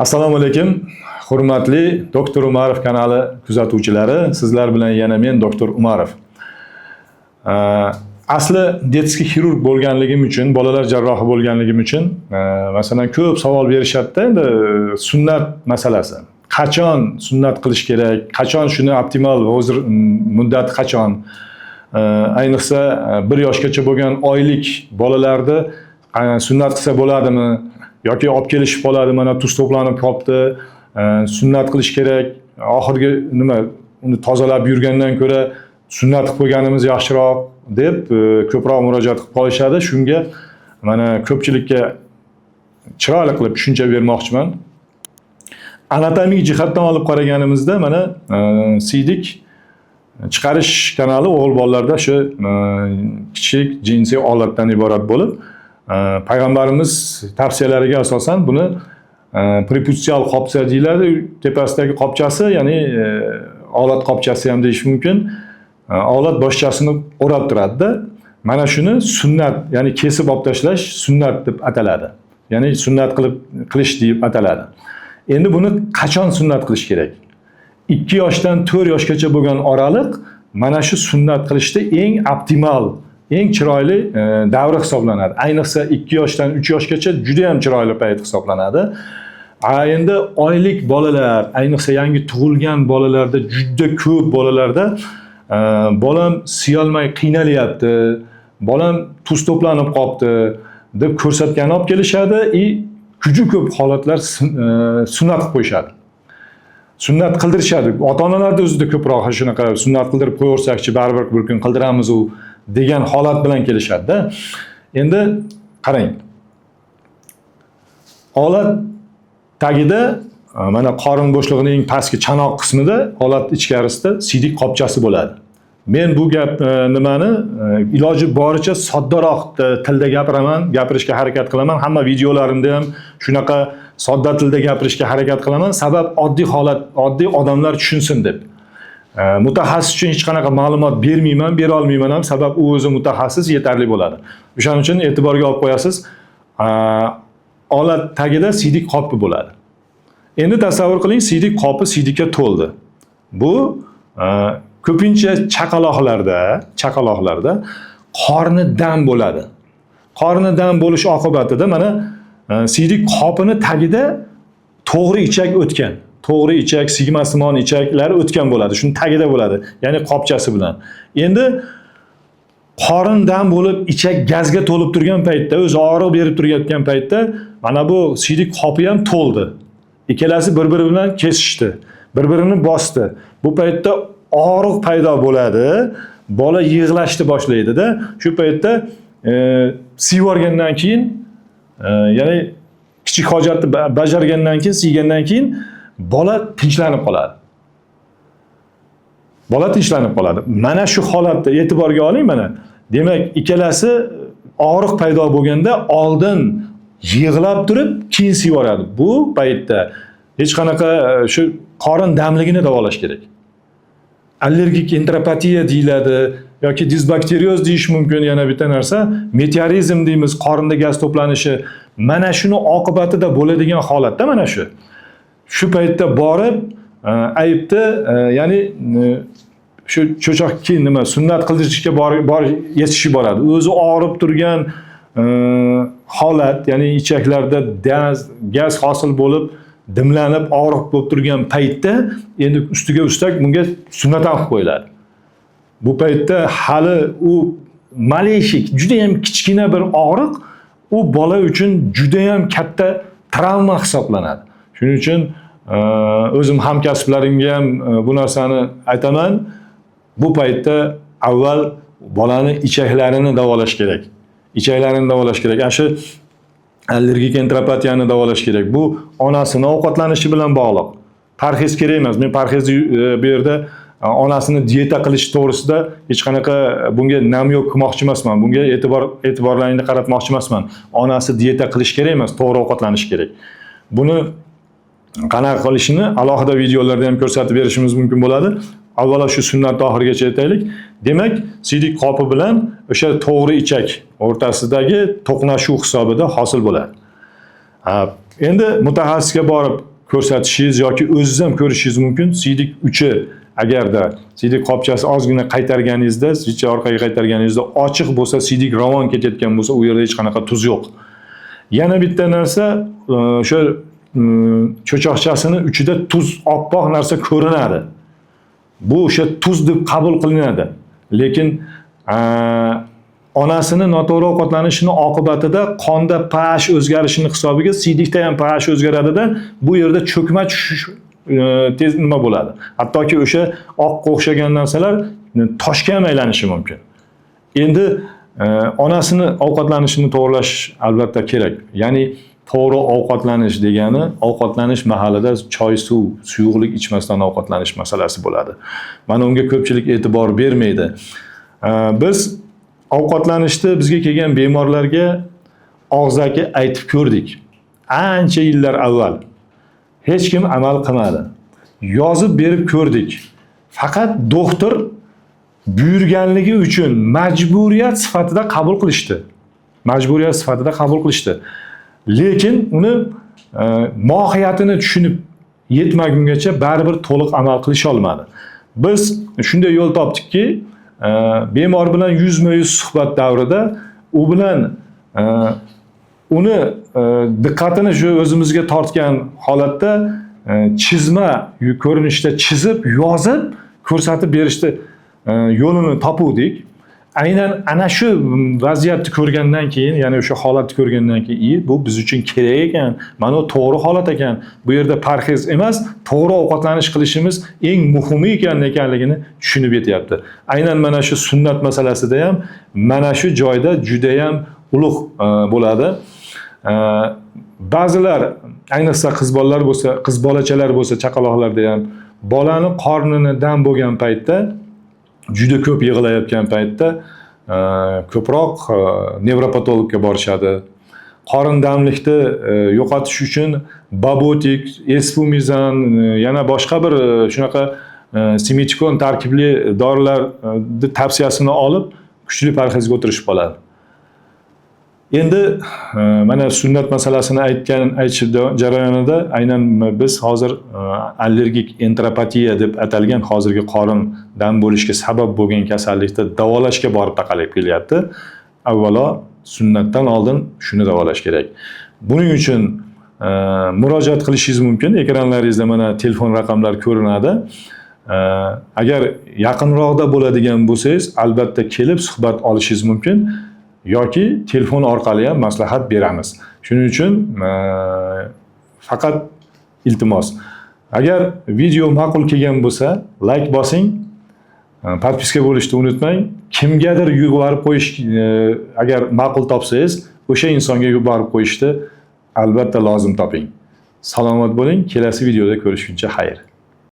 Assalomu alaykum. Hurmatli Doktor Umarov kanali kuzatuvchilari, sizlar bilan yana men Doktor Umarov. Asli detskiy xirurg bo'lganligim uchun, bolalar jarrohi bo'lganligim uchun, masalan ko'p savol berishadi-da, endi sunnat masalasi. Qachon sunnat qilish kerak? Qachon shuni optimal hozir muddat qachon? Ayniqsa 1 yoshgacha bo'lgan oylik bolalarda sunnat qilsa bo'ladimi? Yoki olib kelishib qoladi, mana tuz to'planib qolibdi, sunnat qilish kerak. Oxirgi uni tozalab yurgandan ko'ra sunnat qilib qo'yganimiz yaxshiroq deb ko'proq murojaat qilib qolishadi. Shunga mana ko'pchilikka chiroyli qilib tushuncha bermoqchiman. Anatomik jihatdan olib qaraganimizda mana siydik chiqarish kanali o'g'il bolalarda shu kichik jinsiy olatdan iborat bo'lib, Payg'ambarimiz tavsiyalariga asosan buni preputsial qopcha deyiladi. Tepasidagi qopchasi, ya'ni olat qopchasi ham deyish mumkin. Olat boshchasini o'rab turadi-da. Mana shuni sunnat, ya'ni kesib olib tashlash sunnat deb ataladi. Ya'ni sunnat qilish deb ataladi. Endi buni qachon sunnat qilish kerak? 2 yoshdan 4 yoshgacha bo'lgan oraliq mana shu sunnat qilishda eng optimal, eng chiroyli davri hisoblanadi. Ayniqsa 2 yoshdan 3 yoshgacha juda ham chiroyli payt hisoblanadi. Endi oylik bolalar, ayniqsa yangi tug'ilgan bolalarda juda ko'p bolalarda bolam siyolmay qiynalyapti, bolam tuz to'planib qolibdi deb ko'rsatgani olib kelishadi. Juda ko'p holatlar sunnat qilib qo'yishadi. Sunnat qildirishadi. Ota-onalarda o'zida ko'proq shunaqa sunnat qildirib qo'yaversak-chi, baribir bir kun qildiramiz u degan holat bilan kelishadi-da. Endi qarang. Olat tagida mana qorin bo'shlig'ining eng pastki chanoq qismida, olat ichkarisida siydik qopchasi bo'ladi. Men bu gap nimani iloji boricha soddaroq tilda gapirishga harakat qilaman. Hamma videolarimda ham shunaqa sodda tilda gapirishga harakat qilaman. Sabab oddiy holat, oddiy odamlar tushunsin deb. Mutaxassis uchun hech qanaqa ma'lumot bermayman, bera olmayman ham, sabab u o'zi mutaxassis yetarli bo'ladi. O'shaning uchun e'tiborga olib qo'yasiz. Olat tagida siydik qopi bo'ladi. Endi tasavvur qiling, siydik qopi siydikka to'ldi. Bu ko'pincha chaqaloqlarda qorni dam bo'ladi. Qorni dam bo'lish oqibatida mana siydik qopini tagida to'g'ri ichak o'tgan. To'g'ri ichak, sigmasimon ichaklari o'tgan bo'ladi. Shuni tagida bo'ladi, ya'ni qopchasi bilan. Endi qorin dam bo'lib, ichak gazga to'lib turgan paytda, o'zi og'riq berib turayotgan paytda mana bu siydik qopi ham to'ldi. Ikkalasi bir-biri bilan kesishdi, bir-birini bosdi. Bu paytda og'riq paydo bo'ladi, bola yig'lashni boshlaydi-da. Shu paytda siyvorgandan keyin, ya'ni kichik hojatni bajargandan keyin, siygandan keyin bola tinchlanib qoladi. Bola tinchlanib qoladi. Mana shu holatda e'tiborga oling mana. Demak, ikkalasi og'riq paydo bo'lganda oldin yig'lab turib, keyin siyvoradi. Bu paytda hech qanaqa shu qorin damligini davolash kerak. Allergik enteropatiya deyiladi yoki disbakterioz deyish mumkin, yana bitta narsa, meteorizm deymiz, qorinda gaz to'planishi. Mana shuni oqibatida bo'ladigan holatda mana shu. Shu paytda borib ayibda, ya'ni shu cho'choqki sunnat qildirishga yetishi boradi. O'zi og'rib turgan holat, ya'ni ichaklarda gaz hosil bo'lib, dimlanib, og'riq bo'lib turgan paytda endi ustiga ustak bunga sunnat ham qilib qo'yiladi. Bu paytda hali u maleshik, juda ham kichkina bir og'riq u bola uchun juda ham katta travma hisoblanadi. Shuning uchun o'zim hamkasblarimga ham bu narsani aytaman. Bu paytda avval bolani ichaklarini davolash kerak. Ichaklarini davolash kerak. Shu allergik enteropatiyani davolash kerak. Bu onasini ovqatlanishi bilan bog'liq. Parhez kerak emas. Men parhezni bu yerda onasini dieta qilish to'g'risida hech qanaqa bunga namyoq qilmoqchi emasman. Bunga e'tiborlaringni qaratmoqchi emasman. Onasi dieta qilish kerak emas, to'g'ri ovqatlanish kerak. Buni qanaqa qilishini alohida videolarda ham ko'rsatib berishimiz mumkin bo'ladi. Avvalo shu sunnatni oxirigacha aytaylik. Demak, siydik qopi bilan o'sha to'g'ri ichak o'rtasidagi to'qnashuv hisobida hosil bo'ladi. Endi mutaxassisga borib ko'rsatishingiz yoki o'zingiz ham ko'rishingiz mumkin. Siydik uchi agarda siydik qopchasi ozgina qaytarganingizda, switchni orqaga qaytarganingizda ochiq bo'lsa, siydik ravon ketayotgan bo'lsa, u yerda hech qanaqa tuz yo'q. Yana bitta narsa, o'sha cho'choqchasini uchida tuz, oppoq narsa ko'rinadi. Bu o'sha tuz deb qabul qilinadi. Lekin onasini noto'g'ri ovqatlanishini oqibatida qonda pH o'zgarishini hisobiga siydikda ham pH o'zgaradida, bu yerda cho'kma tushish tez nima bo'ladi. Hattoki o'sha oqqa o'xshagan narsalar toshga ham aylanishi mumkin. Endi onasini ovqatlanishini to'g'rilash albatta kerak. Ya'ni to'g'ri ovqatlanish degani ovqatlanish mahalida choy, suv, suyuqlik ichmasdan ovqatlanish masalasi bo'ladi. Mana unga ko'pchilik e'tibor bermaydi. Biz ovqatlanishda bizga kelgan bemorlarga og'zaki aytib ko'rdik. Ancha yillar avval. Hech kim amal qilmadi. Yozib berib ko'rdik. Faqat doktor buyurganligi uchun majburiyat sifatida qabul qilishdi. Majburiyat sifatida qabul qilishdi. Lekin uni mohiyatini tushunib yetmagungacha baribir to'liq amal qilisha olmadi. Biz shunday yo'l topdikki, bemor bilan yuzma-yuz suhbat davrida u bilan uni diqqatini shu o'zimizga tortgan holatda chizma ko'rinishda chizib, yozib, ko'rsatib berishda yo'lini topuvdik. Aynan ana shu vaziyatni ko'rgandan keyin, ya'ni o'sha holatni ko'rgandan keyin, bu biz uchun kerak ekan. Mana bu to'g'ri holat ekan. Bu yerda parhez emas, to'g'ri ovqatlanish qilishimiz eng muhimi ekanligini tushunib yetyapti. Aynan mana shu sunnat masalasida ham mana shu joyda juda ham ulug' bo'ladi. Ba'zilar, ayniqsa qiz bolalar bo'lsa, qiz bolachalar bo'lsa, chaqaloqlarda ham bolani qornini dam bo'lgan paytda, juda ko'p yig'layotgan paytda ko'proq nevropatologga borishadi. Qorin damlikni yo'qotish uchun babotik, esfumizan, yana boshqa bir shunaqa simetikon tarkibli dorilarni tavsiyasini olib, kuchli parhezga o'tirishib qoladi. Endi mana sunnat masalasini aytish jarayonida aynan biz hozir allergik enteropatiya deb atalgan hozirgi qorin dam bo'lishga sabab bo'lgan kasallikni davolashga borib taqalib kelyapti. Avvalo sunnatdan oldin shuni davolash kerak. Buning uchun murojaat qilishingiz mumkin. Ekranlaringizda mana telefon raqamlari ko'rinadi. Agar yaqinroqda bo'ladigan bo'lsangiz, albatta kelib suhbat olishingiz mumkin. Yoki telefon orqali ham maslahat beramiz. Shuning uchun faqat iltimos. Agar video ma'qul kelgan bo'lsa, like bosing, podpiska bo'lishni unutmang. Kimgadir yuborib qo'yish, agar ma'qul topsangiz, o'sha insonga yuborib qo'yishni albatta lozim toping. Salomat bo'ling, kelasi videoda ko'rishguncha xayr.